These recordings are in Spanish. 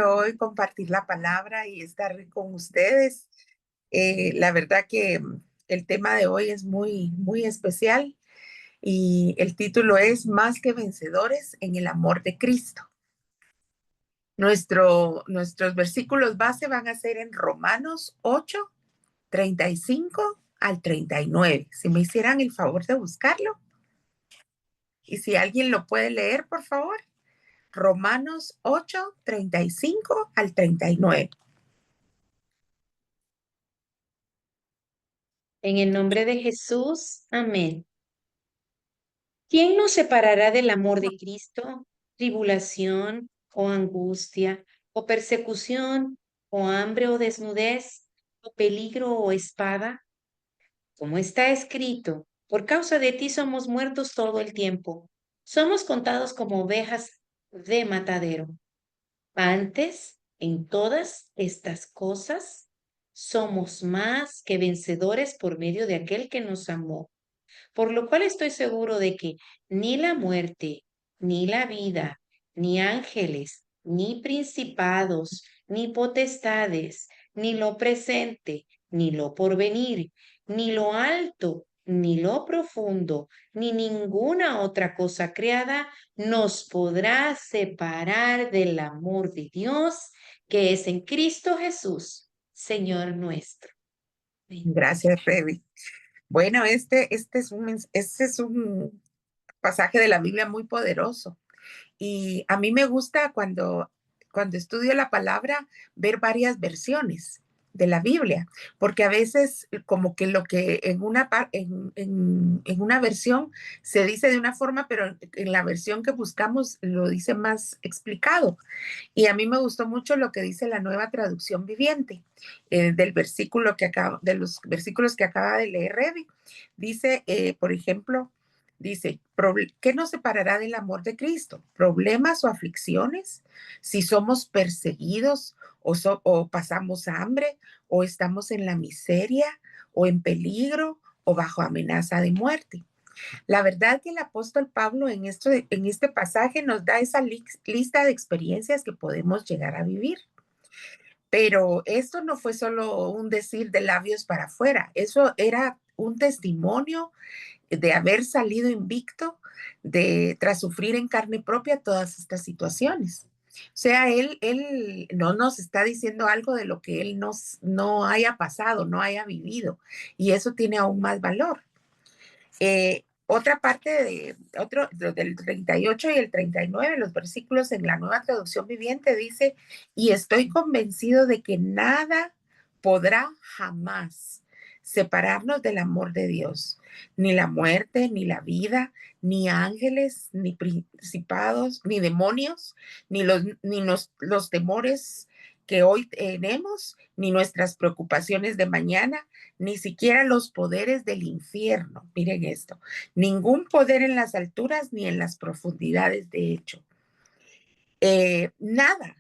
Hoy compartir la palabra y estar con ustedes. La verdad que el tema de hoy es muy especial y el título es Más que vencedores en el amor de Cristo. Nuestros versículos base van a ser en Romanos 8:35 al 39. Si me hicieran el favor de buscarlo y si alguien lo puede leer, por favor. Romanos 8:35 al 39. En el nombre de Jesús, amén. ¿Quién nos separará del amor de Cristo? ¿Tribulación o angustia o persecución o hambre o desnudez o peligro o espada? Como está escrito, por causa de ti somos muertos todo el tiempo. Somos contados como ovejas de matadero. Antes, en todas estas cosas, somos más que vencedores por medio de aquel que nos amó. Por lo cual estoy seguro de que ni la muerte, ni la vida, ni ángeles, ni principados, ni potestades, ni lo presente, ni lo porvenir, ni lo alto, ni lo profundo, ni ninguna otra cosa creada nos podrá separar del amor de Dios que es en Cristo Jesús, Señor nuestro. Amén. Gracias, Revi. Bueno, este es un pasaje de la Biblia muy poderoso. Y a mí me gusta cuando estudio la palabra ver varias versiones de la Biblia, porque a veces como que lo que en una versión se dice de una forma, pero en la versión que buscamos lo dice más explicado. Y a mí me gustó mucho lo que dice la Nueva Traducción Viviente, de los versículos que acaba de leer Revi. Dice, por ejemplo, dice, ¿qué nos separará del amor de Cristo? ¿Problemas o aflicciones? Si somos perseguidos o pasamos hambre o estamos en la miseria o en peligro o bajo amenaza de muerte. La verdad que el apóstol Pablo en este pasaje nos da esa lista de experiencias que podemos llegar a vivir. Pero esto no fue solo un decir de labios para afuera, eso era un testimonio de haber salido invicto tras sufrir en carne propia todas estas situaciones. O sea, él no nos está diciendo algo de lo que él no haya pasado, no haya vivido, y eso tiene aún más valor. Otra parte del 38 y el 39, los versículos en la Nueva Traducción Viviente dice, y estoy convencido de que nada podrá jamás separarnos del amor de Dios, ni la muerte, ni la vida, ni ángeles, ni principados, ni demonios, ni los temores que hoy tenemos, ni nuestras preocupaciones de mañana, ni siquiera los poderes del infierno. Miren esto, ningún poder en las alturas ni en las profundidades, de hecho. Nada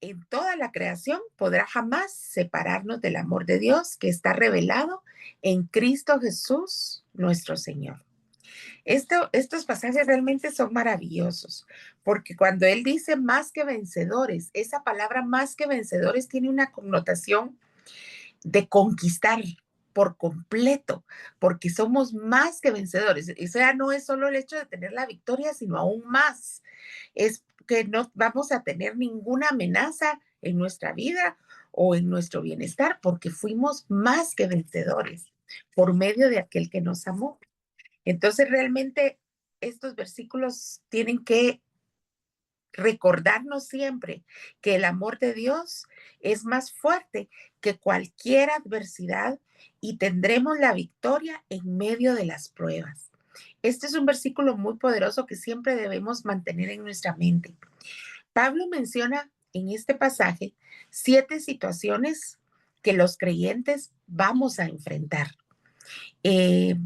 en toda la creación podrá jamás separarnos del amor de Dios que está revelado en Cristo Jesús, nuestro Señor. Estos pasajes realmente son maravillosos, porque cuando Él dice más que vencedores, esa palabra más que vencedores tiene una connotación de conquistar por completo, porque somos más que vencedores. O sea, no es solo el hecho de tener la victoria, sino aún más. Es que no vamos a tener ninguna amenaza en nuestra vida o en nuestro bienestar, porque fuimos más que vencedores por medio de aquel que nos amó. Entonces, realmente estos versículos tienen que recordarnos siempre que el amor de Dios es más fuerte que cualquier adversidad y tendremos la victoria en medio de las pruebas. Este es un versículo muy poderoso que siempre debemos mantener en nuestra mente. Pablo menciona en este pasaje 7 situaciones que los creyentes vamos a enfrentar. Eh,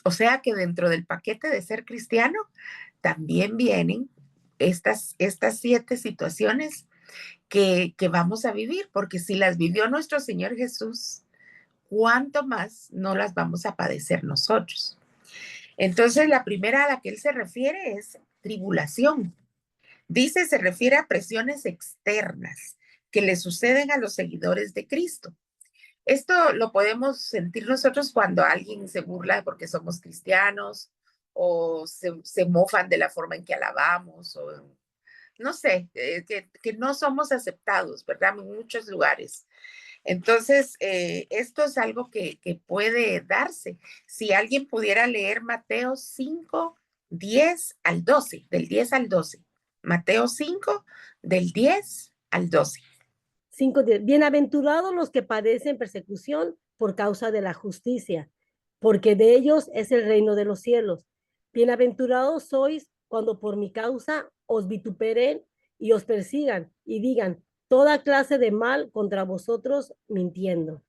o sea que dentro del paquete de ser cristiano también vienen estas 7 situaciones que vamos a vivir, porque si las vivió nuestro Señor Jesús, ¿cuánto más no las vamos a padecer nosotros? Entonces, la primera a la que él se refiere es tribulación. Dice, se refiere a presiones externas que le suceden a los seguidores de Cristo. Esto lo podemos sentir nosotros cuando alguien se burla porque somos cristianos o se mofan de la forma en que alabamos o no sé, que no somos aceptados, ¿verdad? En muchos lugares. Entonces, esto es algo que puede darse. Si alguien pudiera leer Mateo 5, 10 al 12, del 10 al 12. Mateo 5, del 10 al 12. 5:10. Bienaventurados los que padecen persecución por causa de la justicia, porque de ellos es el reino de los cielos. Bienaventurados sois cuando por mi causa os vituperen y os persigan y digan toda clase de mal contra vosotros mintiendo.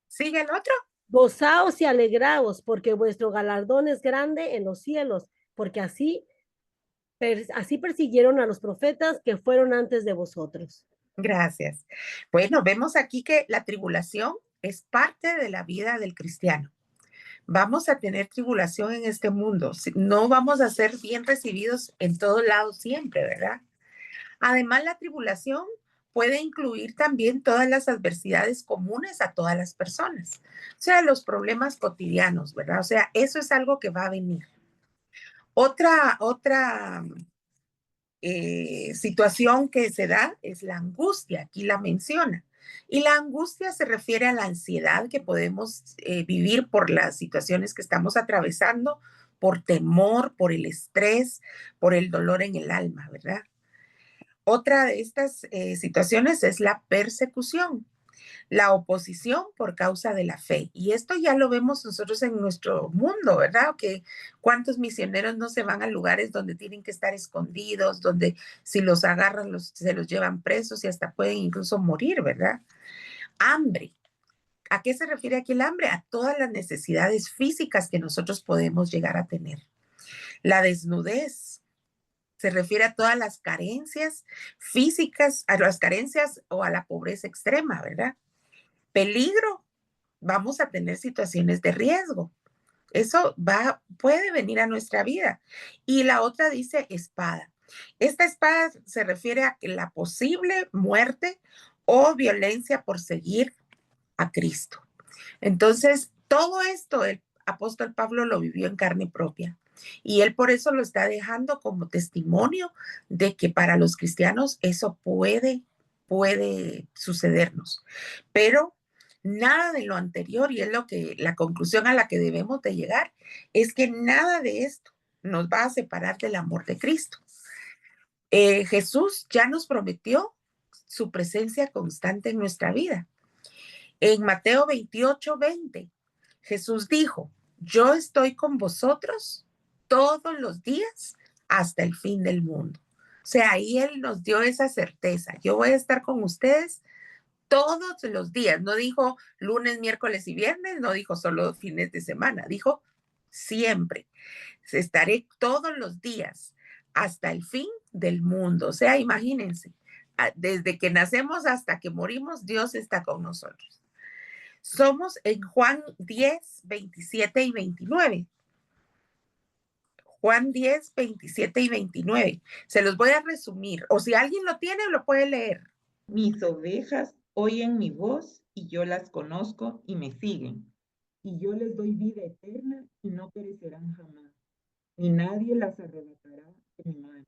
¿Sigue el otro? Gozaos y alegraos, porque vuestro galardón es grande en los cielos, porque así persiguieron a los profetas que fueron antes de vosotros. Gracias. Bueno, vemos aquí que la tribulación es parte de la vida del cristiano. Vamos a tener tribulación en este mundo. No vamos a ser bien recibidos en todos lados siempre, ¿verdad? Además, la tribulación puede incluir también todas las adversidades comunes a todas las personas. O sea, los problemas cotidianos, ¿verdad? O sea, eso es algo que va a venir. Otra situación que se da es la angustia, aquí la menciona. Y la angustia se refiere a la ansiedad que podemos vivir por las situaciones que estamos atravesando, por temor, por el estrés, por el dolor en el alma, ¿verdad? Otra de estas situaciones es la persecución, la oposición por causa de la fe. Y esto ya lo vemos nosotros en nuestro mundo, ¿verdad? Que cuántos misioneros no se van a lugares donde tienen que estar escondidos, donde si los agarran se los llevan presos y hasta pueden incluso morir, ¿verdad? Hambre. ¿A qué se refiere aquí el hambre? A todas las necesidades físicas que nosotros podemos llegar a tener. La desnudez. Se refiere a todas las carencias físicas, a las carencias o a la pobreza extrema, ¿verdad? Peligro, vamos a tener situaciones de riesgo. Eso puede venir a nuestra vida. Y la otra dice espada. Esta espada se refiere a la posible muerte o violencia por seguir a Cristo. Entonces, todo esto el apóstol Pablo lo vivió en carne propia. Y él por eso lo está dejando como testimonio de que para los cristianos eso puede sucedernos. Pero nada de lo anterior, y es la conclusión a la que debemos de llegar, es que nada de esto nos va a separar del amor de Cristo. Jesús ya nos prometió su presencia constante en nuestra vida. En Mateo 28:20, Jesús dijo, yo estoy con vosotros todos los días hasta el fin del mundo. O sea, ahí Él nos dio esa certeza. Yo voy a estar con ustedes todos los días. No dijo lunes, miércoles y viernes, no dijo solo fines de semana, dijo siempre. Estaré todos los días hasta el fin del mundo. O sea, imagínense, desde que nacemos hasta que morimos, Dios está con nosotros. Somos en Juan 10, 27 y 29. Juan 10, 27 y 29. Se los voy a resumir. O si alguien lo tiene, lo puede leer. Mis ovejas oyen mi voz y yo las conozco y me siguen. Y yo les doy vida eterna y no perecerán jamás, ni nadie las arrebatará de mi mano.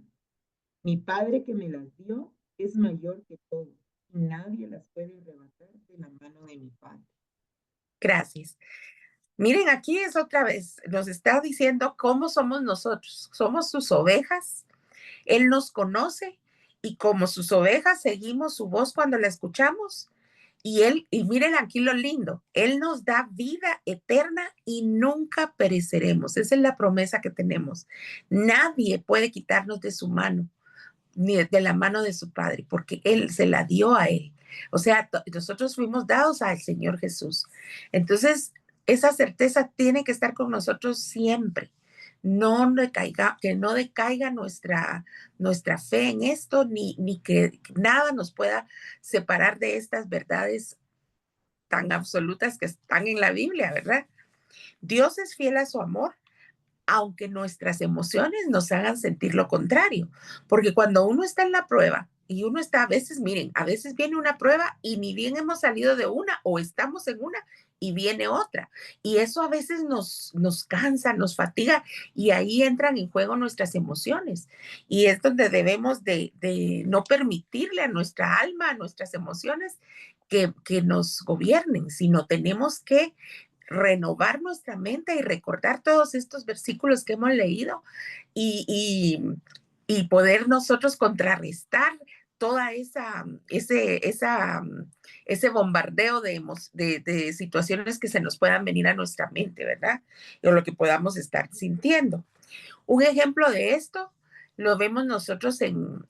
Mi Padre que me las dio es mayor que todos y nadie las puede arrebatar de la mano de mi Padre. Gracias. Miren, aquí es otra vez, nos está diciendo cómo somos nosotros. Somos sus ovejas. Él nos conoce y como sus ovejas seguimos su voz cuando la escuchamos. Y miren aquí lo lindo, Él nos da vida eterna y nunca pereceremos. Esa es la promesa que tenemos. Nadie puede quitarnos de su mano, ni de la mano de su Padre, porque Él se la dio a Él. O sea, nosotros fuimos dados al Señor Jesús. Entonces, esa certeza tiene que estar con nosotros siempre. Que no decaiga nuestra fe en esto, ni que nada nos pueda separar de estas verdades tan absolutas que están en la Biblia, ¿verdad? Dios es fiel a su amor, aunque nuestras emociones nos hagan sentir lo contrario, porque cuando uno está en la prueba, Y uno está a veces, miren, a veces viene una prueba y ni bien hemos salido de una o estamos en una y viene otra. Y eso a veces nos cansa, nos fatiga y ahí entran en juego nuestras emociones. Y es donde debemos de no permitirle a nuestra alma, a nuestras emociones que nos gobiernen, sino tenemos que renovar nuestra mente y recordar todos estos versículos que hemos leído y, y poder nosotros contrarrestar toda ese bombardeo de situaciones que se nos puedan venir a nuestra mente, ¿verdad? O lo que podamos estar sintiendo. Un ejemplo de esto lo vemos nosotros en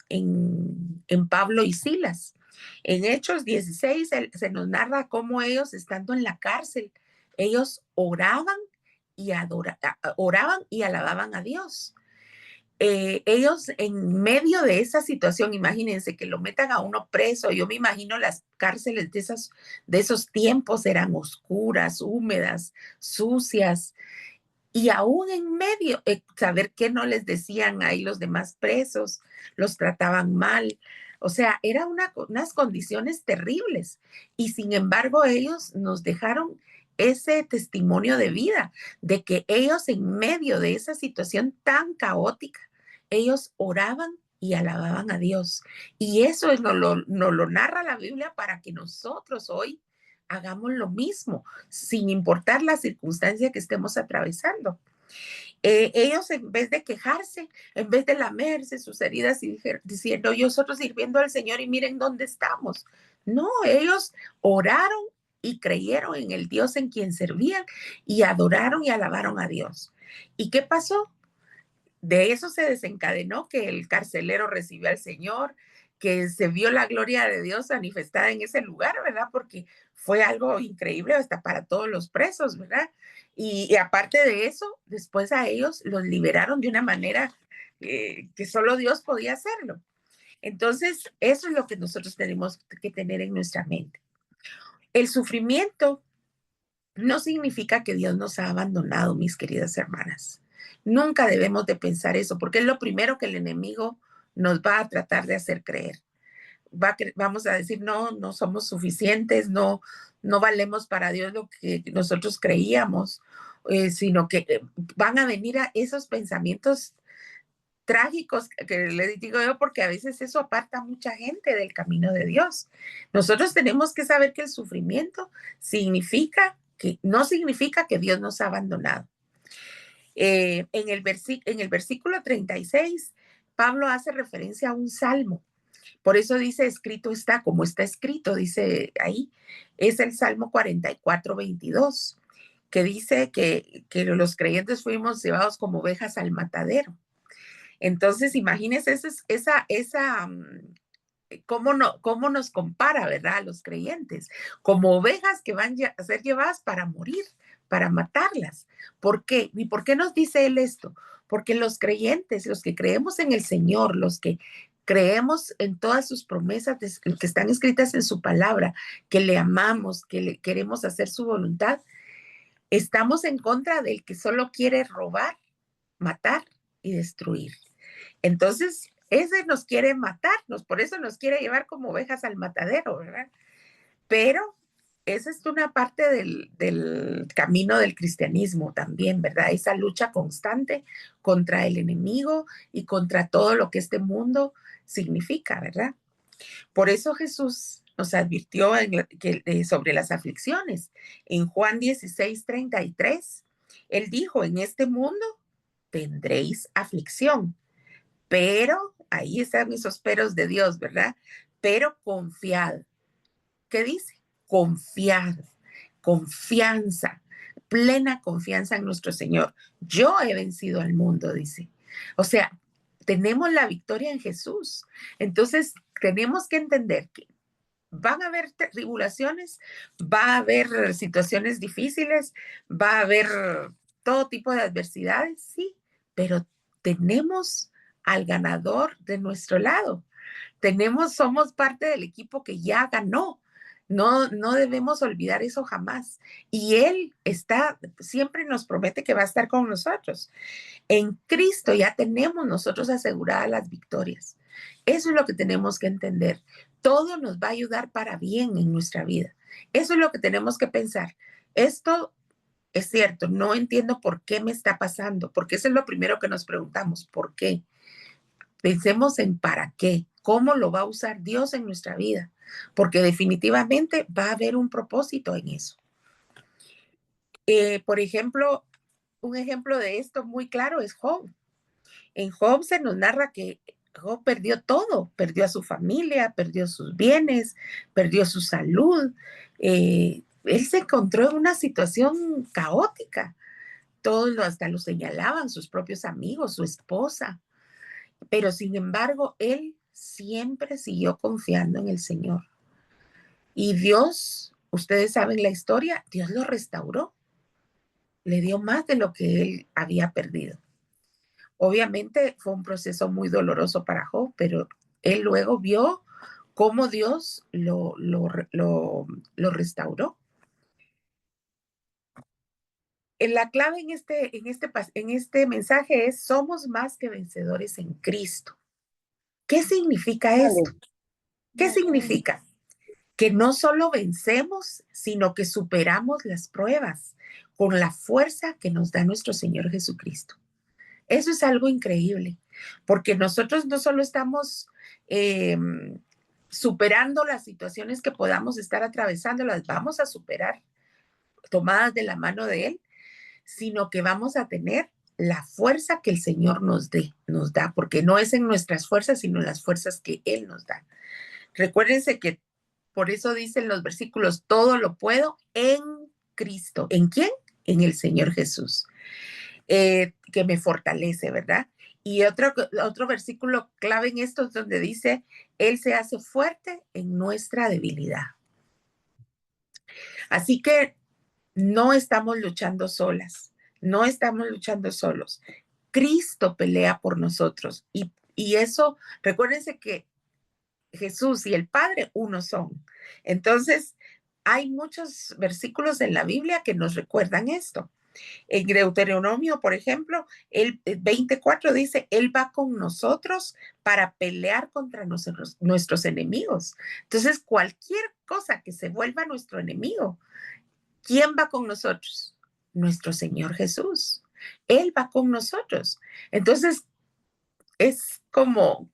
Pablo y Silas. En Hechos 16 se nos narra cómo ellos, estando en la cárcel, ellos oraban oraban y alababan a Dios. Ellos en medio de esa situación, imagínense que lo metan a uno preso. Yo me imagino las cárceles de esos tiempos eran oscuras, húmedas, sucias, y aún en medio, saber qué no les decían ahí los demás presos, los trataban mal. O sea, eran unas condiciones terribles. Y sin embargo, ellos nos dejaron ese testimonio de vida, de que ellos en medio de esa situación tan caótica, ellos oraban y alababan a Dios. Y eso nos lo narra la Biblia para que nosotros hoy hagamos lo mismo, sin importar la circunstancia que estemos atravesando. Ellos en vez de quejarse, en vez de lamerse sus heridas y diciendo, nosotros sirviendo al Señor y miren dónde estamos. No, ellos oraron y creyeron en el Dios en quien servían y adoraron y alabaron a Dios. ¿Y qué pasó? De eso se desencadenó que el carcelero recibió al Señor, que se vio la gloria de Dios manifestada en ese lugar, ¿verdad? Porque fue algo increíble hasta para todos los presos, ¿verdad? Y aparte de eso, después a ellos los liberaron de una manera que solo Dios podía hacerlo. Entonces, eso es lo que nosotros tenemos que tener en nuestra mente. El sufrimiento no significa que Dios nos ha abandonado, mis queridas hermanas. Nunca debemos de pensar eso, porque es lo primero que el enemigo nos va a tratar de hacer creer. Vamos a decir, no, no somos suficientes, no valemos para Dios lo que nosotros creíamos, sino que van a venir a esos pensamientos trágicos que les digo yo, porque a veces eso aparta a mucha gente del camino de Dios. Nosotros tenemos que saber que el sufrimiento no significa que Dios nos ha abandonado. En el versículo 36, Pablo hace referencia a un salmo. Por eso dice, escrito está, como está escrito, dice ahí, es el Salmo 44:22, que dice que los creyentes fuimos llevados como ovejas al matadero. Entonces, imagínense cómo nos compara, ¿verdad? A los creyentes, como ovejas que van a ser llevadas para morir, para matarlas. ¿Por qué? ¿Y por qué nos dice él esto? Porque los creyentes, los que creemos en el Señor, los que creemos en todas sus promesas que están escritas en su palabra, que le amamos, que le queremos hacer su voluntad, estamos en contra del que solo quiere robar, matar y destruir. Entonces, ese nos quiere matarnos, por eso nos quiere llevar como ovejas al matadero, ¿verdad? Pero esa es una parte del camino del cristianismo también, ¿verdad? Esa lucha constante contra el enemigo y contra todo lo que este mundo significa, ¿verdad? Por eso Jesús nos advirtió sobre las aflicciones. En Juan 16:33, él dijo, en este mundo tendréis aflicción, pero ahí están esos peros de Dios, ¿verdad? Pero confiad. ¿Qué dice? Confiad, confianza, plena confianza en nuestro Señor. Yo he vencido al mundo, dice. O sea, tenemos la victoria en Jesús. Entonces, tenemos que entender que van a haber tribulaciones, va a haber situaciones difíciles, va a haber todo tipo de adversidades, sí, pero tenemos al ganador de nuestro lado. Somos parte del equipo que ya ganó. No debemos olvidar eso jamás. Y Él siempre nos promete que va a estar con nosotros. En Cristo ya tenemos nosotros aseguradas las victorias. Eso es lo que tenemos que entender. Todo nos va a ayudar para bien en nuestra vida. Eso es lo que tenemos que pensar. Esto es cierto, no entiendo por qué me está pasando, porque eso es lo primero que nos preguntamos, ¿por qué? Pensemos en para qué, cómo lo va a usar Dios en nuestra vida, porque definitivamente va a haber un propósito en eso. Por ejemplo, un ejemplo de esto muy claro es Job. En Job se nos narra que Job perdió todo, perdió a su familia, perdió sus bienes, perdió su salud. Él se encontró en una situación caótica. Todos hasta lo señalaban, sus propios amigos, su esposa. Pero sin embargo, él siempre siguió confiando en el Señor. Y Dios, ustedes saben la historia, Dios lo restauró. Le dio más de lo que él había perdido. Obviamente fue un proceso muy doloroso para Job, pero él luego vio cómo Dios lo restauró. La clave en este mensaje es: somos más que vencedores en Cristo. ¿Qué significa esto? ¿Qué significa? Que no solo vencemos, sino que superamos las pruebas con la fuerza que nos da nuestro Señor Jesucristo. Eso es algo increíble, porque nosotros no solo estamos superando las situaciones que podamos estar atravesando, las vamos a superar tomadas de la mano de Él, sino que vamos a tener la fuerza que el Señor nos da, porque no es en nuestras fuerzas, sino en las fuerzas que Él nos da. Recuérdense que por eso dicen los versículos: todo lo puedo en Cristo. ¿En quién? En el Señor Jesús, que me fortalece, ¿verdad? Y otro versículo clave en esto es donde dice: Él se hace fuerte en nuestra debilidad. Así que no estamos luchando solas, no estamos luchando solos. Cristo pelea por nosotros. Y eso, recuérdense que Jesús y el Padre uno son. Entonces, hay muchos versículos en la Biblia que nos recuerdan esto. En Deuteronomio, por ejemplo, el 24 dice: Él va con nosotros para pelear contra nuestros enemigos. Entonces, cualquier cosa que se vuelva nuestro enemigo, ¿quién va con nosotros? Nuestro Señor Jesús. Él va con nosotros. Entonces, es como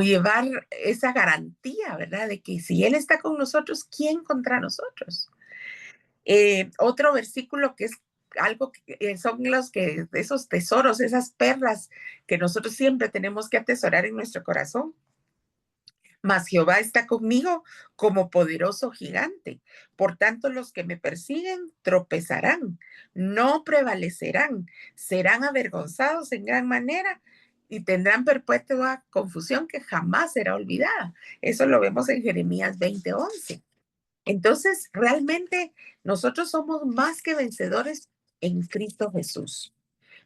llevar esa garantía, ¿verdad? De que si Él está con nosotros, ¿quién contra nosotros? Otro versículo que es algo que son esos tesoros, esas perlas que nosotros siempre tenemos que atesorar en nuestro corazón. Mas Jehová está conmigo como poderoso gigante. Por tanto, los que me persiguen tropezarán, no prevalecerán, serán avergonzados en gran manera y tendrán perpetua confusión que jamás será olvidada. Eso lo vemos en Jeremías 20:11. Entonces, realmente nosotros somos más que vencedores en Cristo Jesús.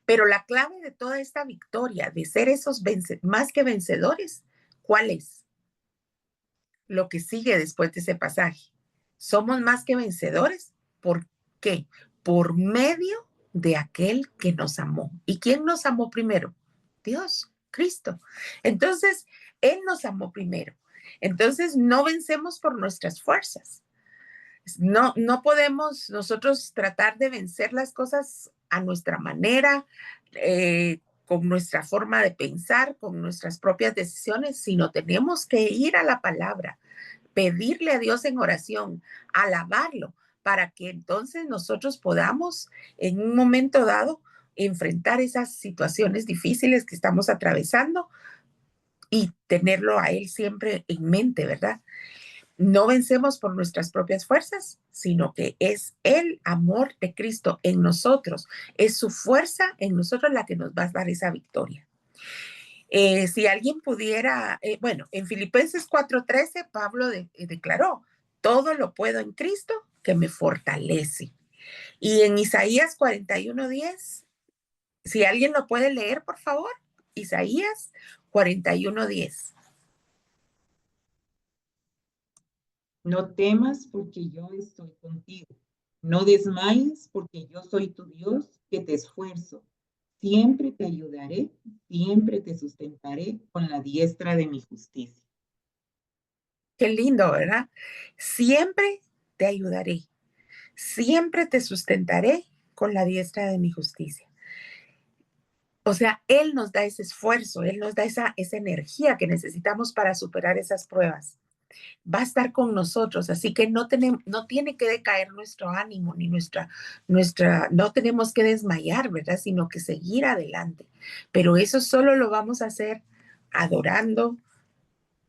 Pero la clave de toda esta victoria, de ser esos más que vencedores, ¿cuál es? Lo que sigue después de ese pasaje. Somos más que vencedores. ¿Por qué? Por medio de aquel que nos amó. ¿Y quién nos amó primero? Dios, Cristo. Entonces, Él nos amó primero. Entonces, no vencemos por nuestras fuerzas. No podemos nosotros tratar de vencer las cosas a nuestra manera, con nuestra forma de pensar, con nuestras propias decisiones, sino tenemos que ir a la palabra, pedirle a Dios en oración, alabarlo, para que entonces nosotros podamos en un momento dado enfrentar esas situaciones difíciles que estamos atravesando y tenerlo a Él siempre en mente, ¿verdad? No vencemos por nuestras propias fuerzas, sino que es el amor de Cristo en nosotros, es su fuerza en nosotros la que nos va a dar esa victoria. Si alguien pudiera, bueno, en Filipenses 4:13, Pablo declaró: todo lo puedo en Cristo que me fortalece. Y en Isaías 41:10, si alguien lo puede leer, por favor, Isaías 41:10. No temas porque yo estoy contigo. No desmayes porque yo soy tu Dios que te esfuerzo. Siempre te ayudaré, siempre te sustentaré con la diestra de mi justicia. Qué lindo, ¿verdad? Siempre te ayudaré, siempre te sustentaré con la diestra de mi justicia. O sea, Él nos da ese esfuerzo, Él nos da esa energía que necesitamos para superar esas pruebas. Va a estar con nosotros, así que no tiene que decaer nuestro ánimo ni no tenemos que desmayar, ¿verdad? Sino que seguir adelante. Pero eso solo lo vamos a hacer adorando,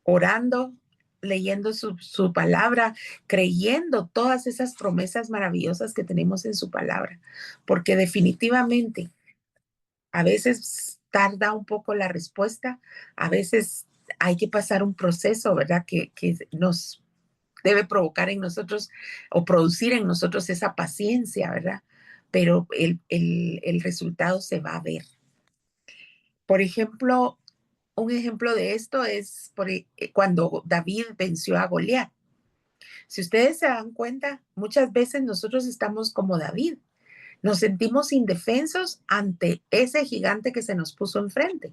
orando, leyendo su palabra, creyendo todas esas promesas maravillosas que tenemos en su palabra, porque definitivamente a veces tarda un poco la respuesta, a veces hay que pasar un proceso, ¿verdad? Que nos debe provocar en nosotros o producir en nosotros esa paciencia, ¿verdad? Pero el resultado se va a ver. Por ejemplo, un ejemplo de esto es cuando David venció a Goliat. Si ustedes se dan cuenta, muchas veces nosotros estamos como David. Nos sentimos indefensos ante ese gigante que se nos puso enfrente.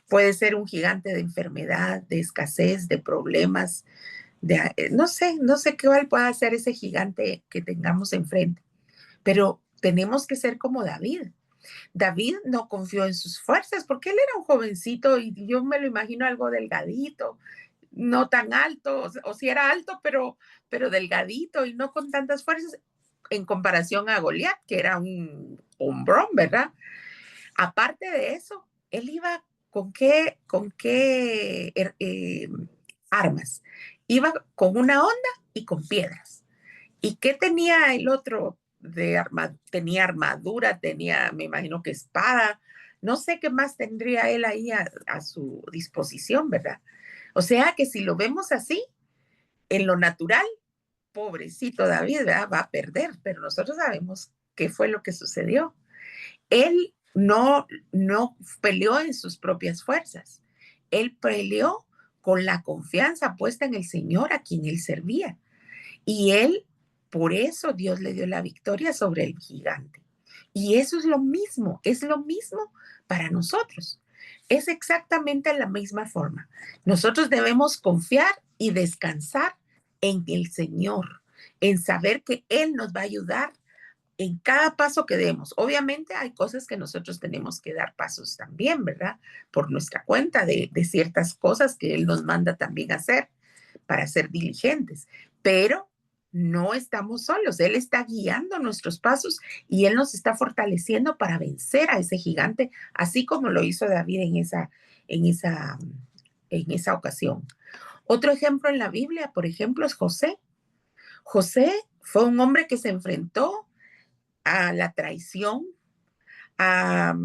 Puede ser un gigante de enfermedad, de escasez, de problemas, no sé qué puede ser ese gigante que tengamos enfrente, pero tenemos que ser como David. David no confió en sus fuerzas porque él era un jovencito y yo me lo imagino algo delgadito, no tan alto, o si era alto, pero delgadito y no con tantas fuerzas en comparación a Goliat, que era un hombrón, ¿verdad? Aparte de eso, él iba con qué armas. Iba con una honda y con piedras. ¿Y qué tenía el otro tenía armadura, tenía, me imagino que espada, no sé qué más tendría él ahí a su disposición, ¿verdad? O sea que si lo vemos así, en lo natural, pobrecito David, ¿verdad? Va a perder, pero nosotros sabemos qué fue lo que sucedió. Él no peleó en sus propias fuerzas, él peleó con la confianza puesta en el Señor a quien él servía. Y él, por eso Dios le dio la victoria sobre el gigante. Y eso es lo mismo para nosotros. Es exactamente la misma forma. Nosotros debemos confiar y descansar en el Señor, en saber que Él nos va a ayudar en cada paso que demos. Obviamente hay cosas que nosotros tenemos que dar pasos también, ¿verdad? Por nuestra cuenta de ciertas cosas que Él nos manda también hacer para ser diligentes, pero no estamos solos. Él está guiando nuestros pasos y Él nos está fortaleciendo para vencer a ese gigante, así como lo hizo David en esa, en esa ocasión. Otro ejemplo en la Biblia, por ejemplo, es José. José fue un hombre que se enfrentó a la traición, a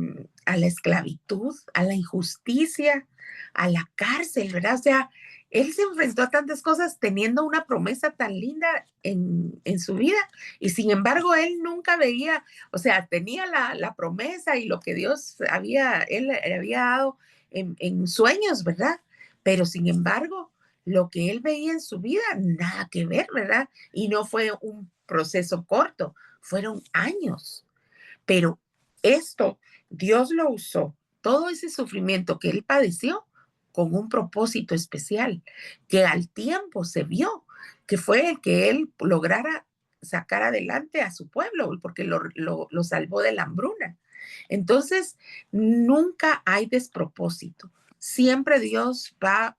la esclavitud, a la injusticia, a la cárcel, ¿verdad? O sea, él se enfrentó a tantas cosas teniendo una promesa tan linda en su vida y sin embargo él nunca veía, o sea, tenía la promesa y lo que Dios él le había dado en sueños, ¿verdad? Pero sin embargo, lo que él veía en su vida, nada que ver, ¿verdad? Y no fue un proceso corto, fueron años. Pero esto, Dios lo usó, todo ese sufrimiento que él padeció, con un propósito especial, que al tiempo se vio, que fue el que él lograra sacar adelante a su pueblo, porque lo salvó de la hambruna. Entonces, nunca hay despropósito. Siempre Dios va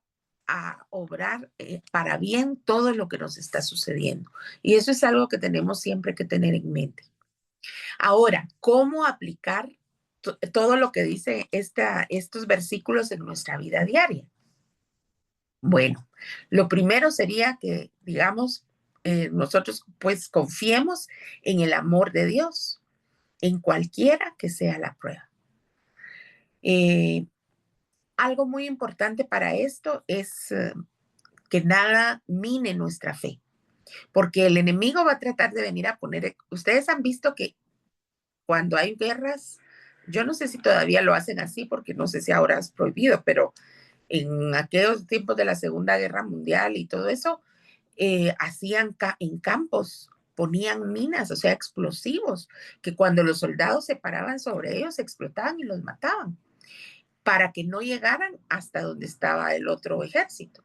a obrar para bien todo lo que nos está sucediendo. Y eso es algo que tenemos siempre que tener en mente. Ahora, ¿cómo aplicar todo lo que dice estos versículos en nuestra vida diaria? Bueno, lo primero sería que, digamos, nosotros pues confiemos en el amor de Dios, en cualquiera que sea la prueba. Eh, Algo muy importante para esto es que nada mine nuestra fe, porque el enemigo va a tratar de venir a poner, ustedes han visto que cuando hay guerras, yo no sé si todavía lo hacen así, porque no sé si ahora es prohibido, pero en aquellos tiempos de la Segunda Guerra Mundial y todo eso, hacían en campos, ponían minas, o sea, explosivos, que cuando los soldados se paraban sobre ellos, explotaban y los mataban, para que no llegaran hasta donde estaba el otro ejército.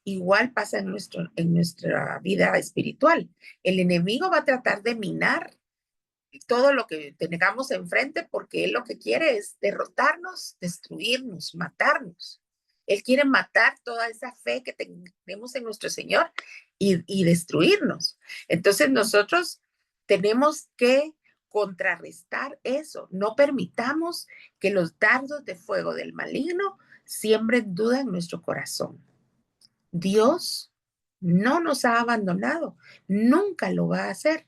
Igual pasa en nuestra vida espiritual. El enemigo va a tratar de minar todo lo que tengamos enfrente porque él lo que quiere es derrotarnos, destruirnos, matarnos. Él quiere matar toda esa fe que tenemos en nuestro Señor y destruirnos. Entonces nosotros tenemos que contrarrestar eso. No permitamos que los dardos de fuego del maligno siembren duda en nuestro corazón. Dios no nos ha abandonado, nunca lo va a hacer.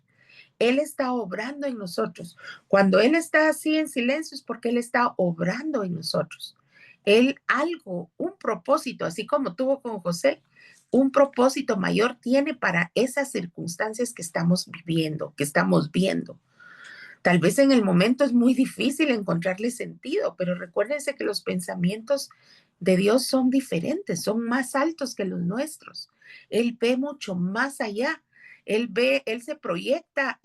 Él está obrando en nosotros. Cuando Él está así en silencio es porque Él está obrando en nosotros. Él algo, un propósito, así como tuvo con José, un propósito mayor tiene para esas circunstancias que estamos viviendo, que estamos viendo. Tal vez en el momento es muy difícil encontrarle sentido, pero recuérdense que los pensamientos de Dios son diferentes, son más altos que los nuestros. Él ve mucho más allá. Él ve, él proyecta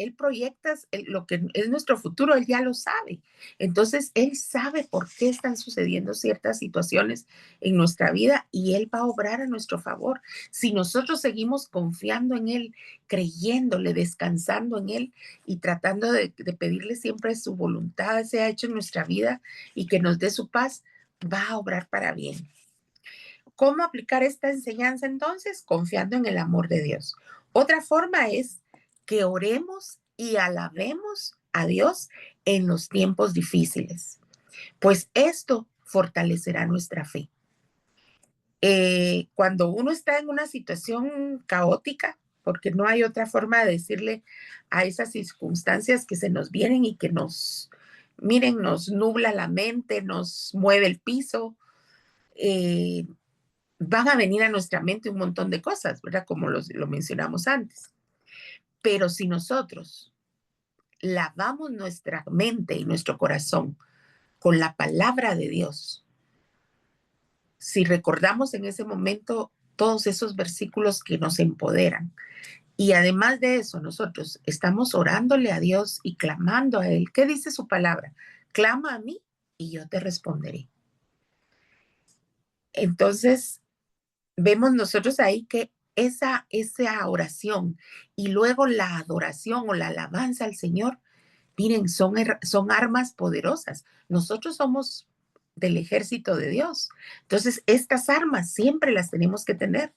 lo que es nuestro futuro, él ya lo sabe. Entonces, él sabe por qué están sucediendo ciertas situaciones en nuestra vida y él va a obrar a nuestro favor. Si nosotros seguimos confiando en él, creyéndole, descansando en él y tratando de pedirle siempre su voluntad sea hecho en nuestra vida y que nos dé su paz, va a obrar para bien. ¿Cómo aplicar esta enseñanza entonces? Confiando en el amor de Dios. Otra forma es que oremos y alabemos a Dios en los tiempos difíciles, pues esto fortalecerá nuestra fe. Cuando uno está en una situación caótica, porque no hay otra forma de decirle a esas circunstancias que se nos vienen y que miren, nos nubla la mente, nos mueve el piso, van a venir a nuestra mente un montón de cosas, ¿verdad? Como lo mencionamos antes. Pero si nosotros lavamos nuestra mente y nuestro corazón con la palabra de Dios, si recordamos en ese momento todos esos versículos que nos empoderan, y además de eso, nosotros estamos orándole a Dios y clamando a Él. ¿Qué dice su palabra? Clama a mí y yo te responderé. Entonces, vemos nosotros ahí que esa oración y luego la adoración o la alabanza al Señor, miren, son armas poderosas. Nosotros somos del ejército de Dios. Entonces, estas armas siempre las tenemos que tener.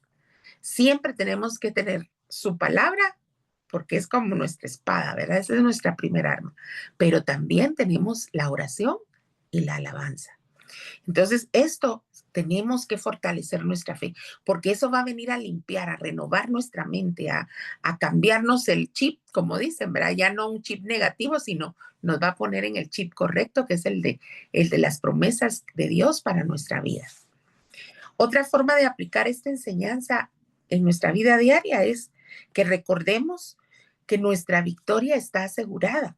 Siempre tenemos que tener su palabra, porque es como nuestra espada, ¿verdad? Esa es nuestra primera arma. Pero también tenemos la oración y la alabanza. Entonces, esto tenemos que fortalecer nuestra fe, porque eso va a venir a limpiar, a renovar nuestra mente, a cambiarnos el chip, como dicen, ¿verdad? Ya no un chip negativo, sino nos va a poner en el chip correcto, que es el de las promesas de Dios para nuestra vida. Otra forma de aplicar esta enseñanza en nuestra vida diaria es que recordemos que nuestra victoria está asegurada.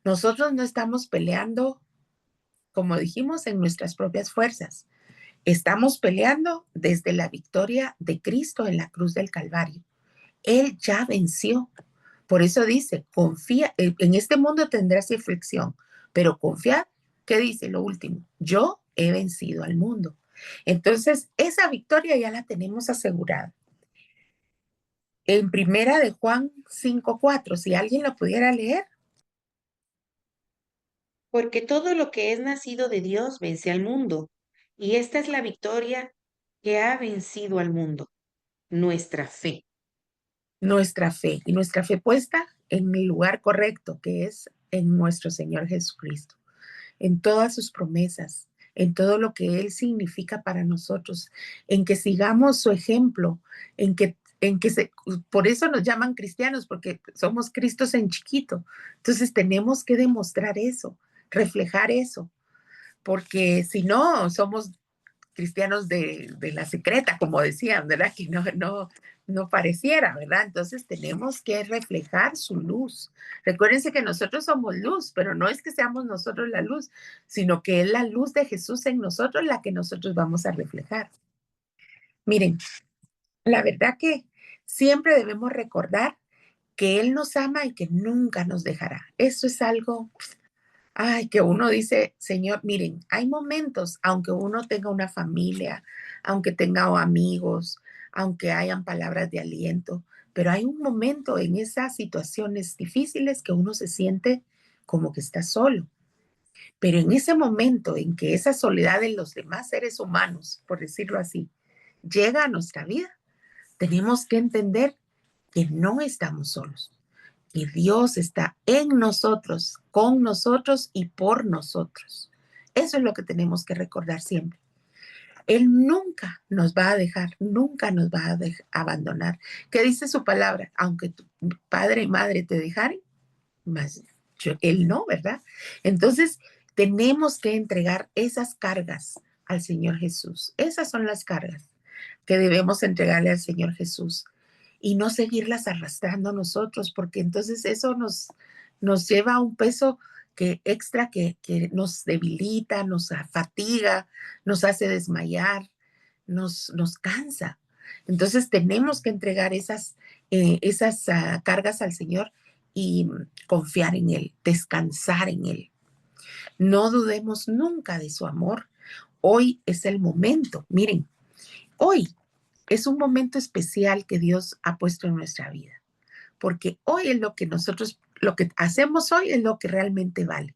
Nosotros no estamos peleando, como dijimos, en nuestras propias fuerzas. Estamos peleando desde la victoria de Cristo en la cruz del Calvario. Él ya venció. Por eso dice, confía, en este mundo tendrás aflicción, pero confía, ¿qué dice lo último? Yo he vencido al mundo. Entonces, esa victoria ya la tenemos asegurada. En primera de Juan 5:4, si alguien lo pudiera leer. Porque todo lo que es nacido de Dios vence al mundo, y esta es la victoria que ha vencido al mundo, nuestra fe. Nuestra fe, y nuestra fe puesta en el lugar correcto, que es en nuestro Señor Jesucristo, en todas sus promesas, en todo lo que Él significa para nosotros, en que sigamos su ejemplo, por eso nos llaman cristianos, porque somos Cristos en chiquito. Entonces tenemos que demostrar eso, reflejar eso, porque si no, somos cristianos de la secreta, como decían, ¿verdad? Que no pareciera, ¿verdad? Entonces tenemos que reflejar su luz. Recuérdense que nosotros somos luz, pero no es que seamos nosotros la luz, sino que es la luz de Jesús en nosotros la que nosotros vamos a reflejar. Miren, la verdad que Siempre debemos recordar que Él nos ama y que nunca nos dejará. Eso es algo, ay, que uno dice, Señor, miren, hay momentos, aunque uno tenga una familia, aunque tenga amigos, aunque hayan palabras de aliento, pero hay un momento en esas situaciones difíciles que uno se siente como que está solo. Pero en ese momento en que esa soledad de los demás seres humanos, por decirlo así, llega a nuestra vida, tenemos que entender que no estamos solos, que Dios está en nosotros, con nosotros y por nosotros. Eso es lo que tenemos que recordar siempre. Él nunca nos va a dejar, nunca nos va a abandonar. ¿Qué dice su palabra? Aunque tu padre y madre te dejaren, más Él no, ¿verdad? Entonces, tenemos que entregar esas cargas al Señor Jesús. Esas son las cargas que debemos entregarle al Señor Jesús y no seguirlas arrastrando nosotros, porque entonces eso nos lleva a un peso extra que nos debilita, nos fatiga, nos hace desmayar, nos cansa. Entonces tenemos que entregar esas cargas al Señor y confiar en Él, descansar en Él. No dudemos nunca de su amor. Hoy es el momento. Miren, hoy es un momento especial que Dios ha puesto en nuestra vida, porque hoy es lo que hacemos hoy es lo que realmente vale,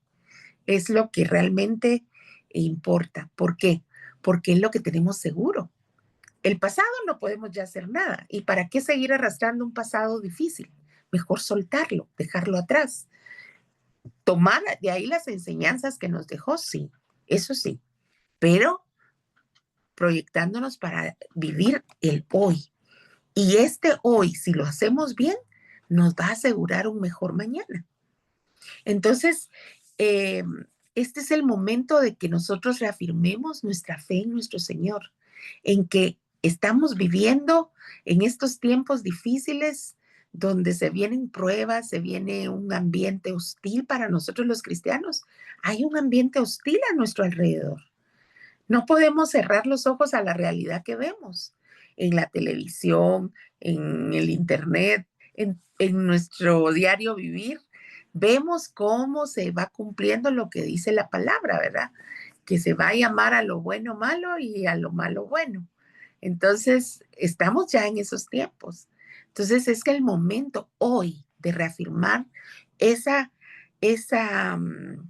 es lo que realmente importa. ¿Por qué? Porque es lo que tenemos seguro. El pasado no podemos ya hacer nada. ¿Y para qué seguir arrastrando un pasado difícil? Mejor soltarlo, dejarlo atrás. Tomar de ahí las enseñanzas que nos dejó, sí, eso sí, pero proyectándonos para vivir el hoy. Y este hoy, si lo hacemos bien, nos va a asegurar un mejor mañana. Entonces, eh, este es el momento de que nosotros reafirmemos nuestra fe en nuestro Señor, en que estamos viviendo en estos tiempos difíciles donde se vienen pruebas, se viene un ambiente hostil para nosotros los cristianos. Hay un ambiente hostil a nuestro alrededor. No podemos cerrar los ojos a la realidad que vemos en la televisión, en el internet, en nuestro diario vivir. Vemos cómo se va cumpliendo lo que dice la palabra, ¿verdad? Que se va a llamar a lo bueno malo y a lo malo bueno. Entonces, estamos ya en esos tiempos. Entonces, es que el momento hoy de reafirmar esa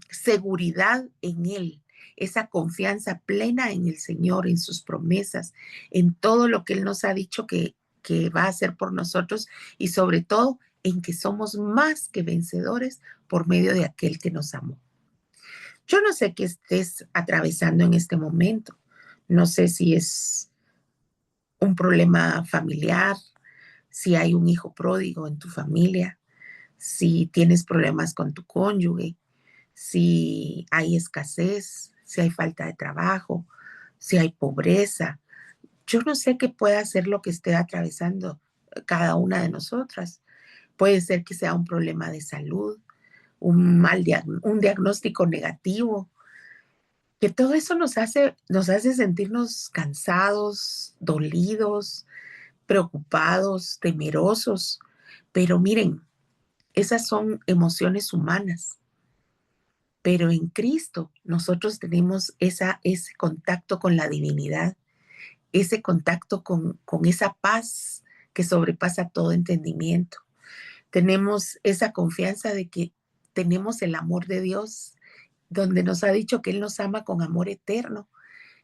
seguridad en Él, esa confianza plena en el Señor, en sus promesas, en todo lo que Él nos ha dicho que va a hacer por nosotros y sobre todo en que somos más que vencedores por medio de aquel que nos amó. Yo no sé qué estés atravesando en este momento. No sé si es un problema familiar, si hay un hijo pródigo en tu familia, si tienes problemas con tu cónyuge, si hay escasez, si hay falta de trabajo, si hay pobreza. Yo no sé qué pueda ser lo que esté atravesando cada una de nosotras. Puede ser que sea un problema de salud, un diagnóstico negativo, que todo eso nos hace sentirnos cansados, dolidos, preocupados, temerosos. Pero miren, esas son emociones humanas. Pero en Cristo nosotros tenemos ese contacto con la divinidad, ese contacto con esa paz que sobrepasa todo entendimiento. Tenemos esa confianza de que tenemos el amor de Dios, donde nos ha dicho que Él nos ama con amor eterno,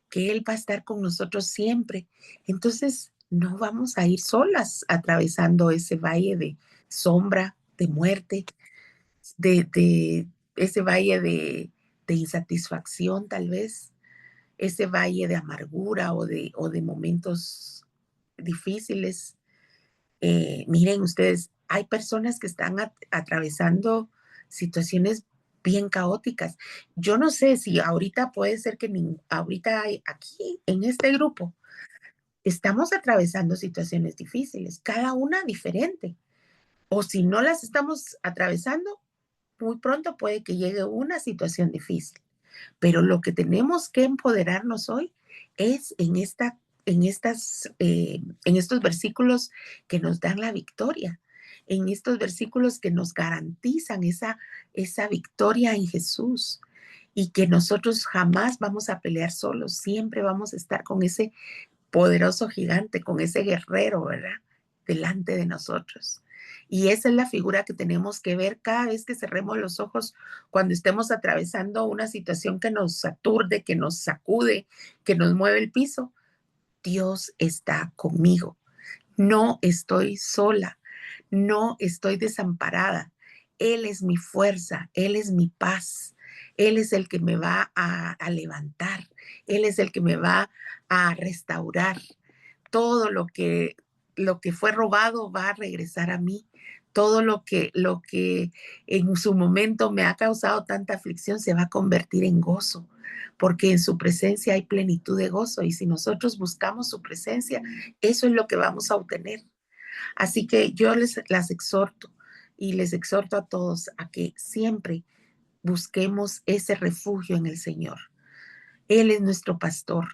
que Él va a estar con nosotros siempre. Entonces, no vamos a ir solas atravesando ese valle de sombra, de muerte, de ese valle de insatisfacción tal vez, ese valle de amargura o de momentos difíciles. Miren ustedes, hay personas que están atravesando situaciones bien caóticas. Yo no sé si ahorita puede ser que ahorita aquí en este grupo estamos atravesando situaciones difíciles, cada una diferente. O si no las estamos atravesando, muy pronto puede que llegue una situación difícil. Pero lo que tenemos que empoderarnos hoy es en en estos versículos que nos dan la victoria, en estos versículos que nos garantizan esa victoria en Jesús, y que nosotros jamás vamos a pelear solos, siempre vamos a estar con ese poderoso gigante, con ese guerrero, ¿verdad? Delante de nosotros. Y esa es la figura que tenemos que ver cada vez que cerremos los ojos, cuando estemos atravesando una situación que nos aturde, que nos sacude, que nos mueve el piso. Dios está conmigo. No estoy sola, no estoy desamparada. Él es mi fuerza, Él es mi paz. Él es el que me va a levantar. Él es el que me va a restaurar. Todo lo que fue robado va a regresar a mí. Todo lo que en su momento me ha causado tanta aflicción se va a convertir en gozo, porque en su presencia hay plenitud de gozo, y si nosotros buscamos su presencia, eso es lo que vamos a obtener. Así que yo las exhorto y les exhorto a todos a que siempre busquemos ese refugio en el Señor. Él es nuestro pastor.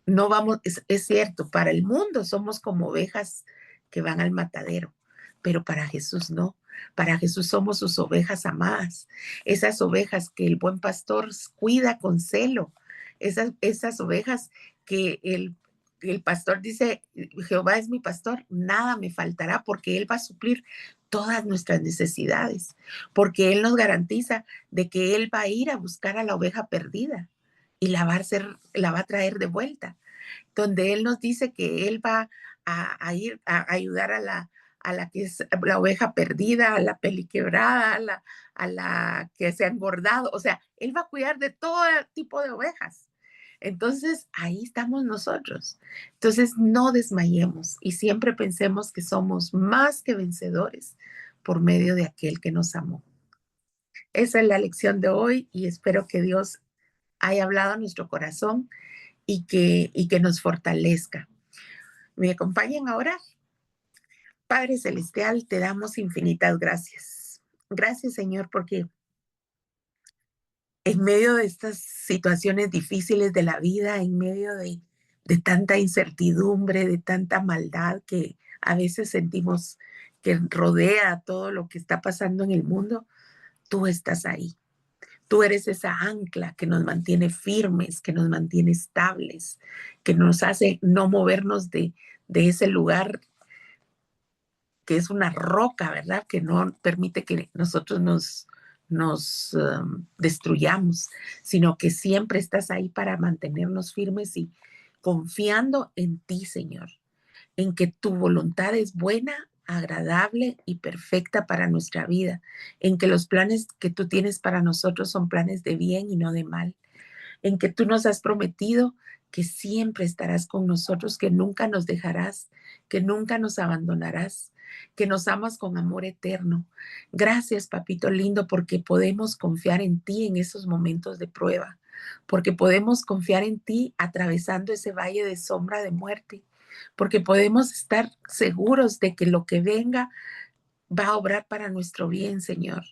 No vamos, es cierto, para el mundo somos como ovejas que van al matadero, pero para Jesús no. Para Jesús somos sus ovejas amadas, esas ovejas que el buen pastor cuida con celo, esas ovejas que el pastor dice: Jehová es mi pastor, nada me faltará, porque Él va a suplir todas nuestras necesidades, porque Él nos garantiza de que Él va a ir a buscar a la oveja perdida y la va a traer de vuelta, donde Él nos dice que Él va a ir a ayudar a la que es la oveja perdida, a la peliquebrada, a la que se ha engordado. O sea, Él va a cuidar de todo tipo de ovejas. Entonces, ahí estamos nosotros. Entonces, no desmayemos y siempre pensemos que somos más que vencedores por medio de aquel que nos amó. Esa es la lección de hoy, y espero que Dios haya hablado a nuestro corazón y que nos fortalezca. ¿Me acompañan ahora? Padre Celestial, te damos infinitas gracias. Gracias, Señor, porque en medio de estas situaciones difíciles de la vida, en medio de tanta incertidumbre, de tanta maldad que a veces sentimos que rodea todo lo que está pasando en el mundo, tú estás ahí. Tú eres esa ancla que nos mantiene firmes, que nos mantiene estables, que nos hace no movernos de ese lugar que es una roca, ¿verdad? Que no permite que nosotros nos destruyamos, sino que siempre estás ahí para mantenernos firmes y confiando en ti, Señor, en que tu voluntad es buena, agradable y perfecta para nuestra vida, en que los planes que tú tienes para nosotros son planes de bien y no de mal, en que tú nos has prometido que siempre estarás con nosotros, que nunca nos dejarás, que nunca nos abandonarás, que nos amas con amor eterno. Gracias, papito lindo, porque podemos confiar en ti en esos momentos de prueba, porque podemos confiar en ti atravesando ese valle de sombra de muerte, porque podemos estar seguros de que lo que venga va a obrar para nuestro bien, Señor.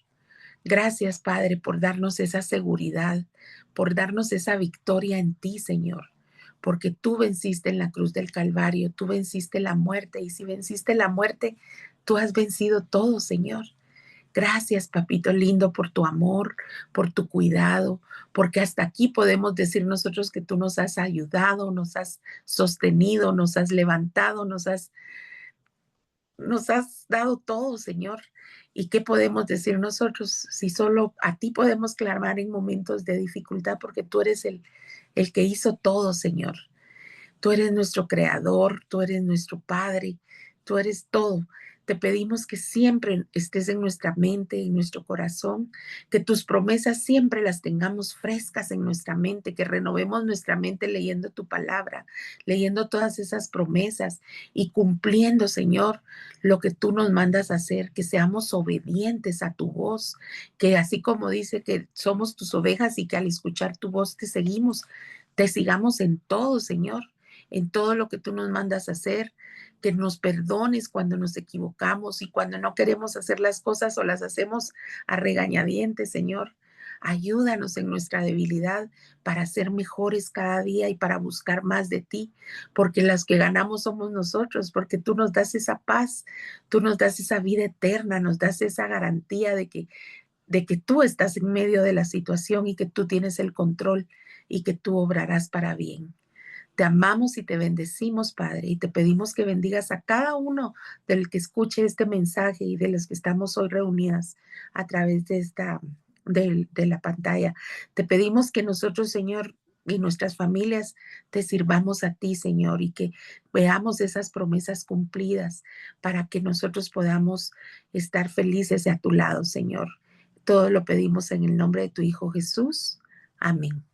Gracias, Padre, por darnos esa seguridad, por darnos esa victoria en ti, Señor, porque tú venciste en la cruz del Calvario, tú venciste la muerte, y si venciste la muerte, tú has vencido todo, Señor. Gracias, papito lindo, por tu amor, por tu cuidado, porque hasta aquí podemos decir nosotros que tú nos has ayudado, nos has sostenido, nos has levantado, nos has dado todo, Señor. ¿Y qué podemos decir nosotros si solo a ti podemos clamar en momentos de dificultad? Porque tú eres el que hizo todo, Señor. Tú eres nuestro creador, tú eres nuestro Padre, tú eres todo. Te pedimos que siempre estés en nuestra mente, en nuestro corazón, que tus promesas siempre las tengamos frescas en nuestra mente, que renovemos nuestra mente leyendo tu palabra, leyendo todas esas promesas y cumpliendo, Señor, lo que tú nos mandas a hacer, que seamos obedientes a tu voz, que así como dice que somos tus ovejas y que al escuchar tu voz te seguimos, te sigamos en todo, Señor, en todo lo que tú nos mandas a hacer, que nos perdones cuando nos equivocamos y cuando no queremos hacer las cosas o las hacemos a regañadientes, Señor. Ayúdanos en nuestra debilidad para ser mejores cada día y para buscar más de ti, porque las que ganamos somos nosotros, porque tú nos das esa paz, tú nos das esa vida eterna, nos das esa garantía de que tú estás en medio de la situación y que tú tienes el control y que tú obrarás para bien. Te amamos y te bendecimos, Padre, y te pedimos que bendigas a cada uno del que escuche este mensaje y de los que estamos hoy reunidas a través de de la pantalla. Te pedimos que nosotros, Señor, y nuestras familias te sirvamos a ti, Señor, y que veamos esas promesas cumplidas para que nosotros podamos estar felices a tu lado, Señor. Todo lo pedimos en el nombre de tu Hijo Jesús. Amén.